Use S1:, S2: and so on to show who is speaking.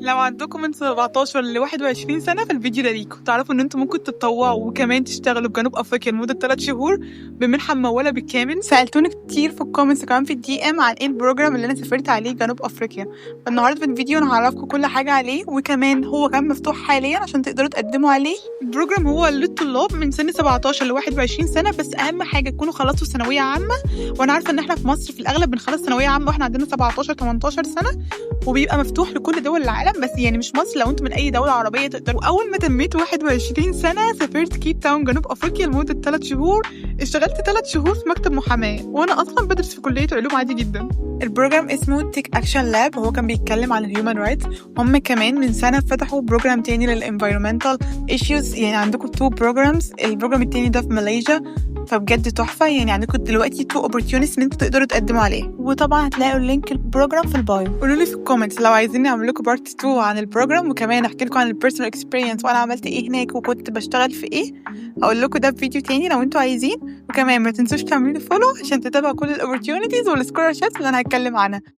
S1: لو عندكم من 17 ل 21 سنة فالفيديو ده ليكم. تعرفوا ان انتم ممكن تتطوعوا وكمان تشتغلوا في جنوب افريقيا لمدة 3 شهور بمنحة ممولة بالكامل. سألتوني كتير في الكومنتس وكمان في الدي ام عن ايه البروجرام اللي انا سافرت عليه جنوب افريقيا. فالنهارده في الفيديو انا هعرفكم كل حاجة عليه، وكمان هو كان مفتوح حاليا عشان تقدروا تقدموا عليه. البروجرام هو للطلاب من سن 17 ل 21 سنة، بس اهم حاجة تكونوا خلصتوا ثانوية عامة. وانا عارفة ان احنا في مصر في الاغلب بنخلص ثانوية عامة واحنا عندنا 17 18 سنة، وبيبقى مفتوح لكل دول العالم، بس يعني مش مصر. لو انتم من اي دولة عربية تقدروا. اول ما تميت 21 سنة سافرت كيب تاون جنوب افريقيا لمدة 3 شهور. اشتغلت 3 شهور في مكتب محاماة وانا اصلا بدرس في كلية علوم عادي جدا. البروجرام اسمه تيك اكشن لاب، هو كان بيتكلم عن الهيومن رايتس. هم كمان من سنة فتحوا بروجرام تاني للانفايرمنتال ايشوز، يعني عندكم 2 بروجرامز. البروجرام التاني ده في ماليزيا، فبجد تحفة. يعني عندكم دلوقتي 2 opportunities ان انتوا تقدروا تقدموا عليه، وطبعا هتلاقوا اللينك البروجرام في البايو. قولوا لي في الكومنتس لو عايزين نعمل لكم بارت 2 عن البروجرام، وكمان احكي لكم عن البيرسونال اكسبيرينس وانا عملت ايه هناك وكنت بشتغل في ايه. هقول لكم ده في فيديو تاني لو انتوا عايزين. وكمان ما تنسوش تعملوا لي فولو عشان تتابعوا كل الاوبورتيونيتيز والسكولارشيبس اللي انا هتكلم عنها.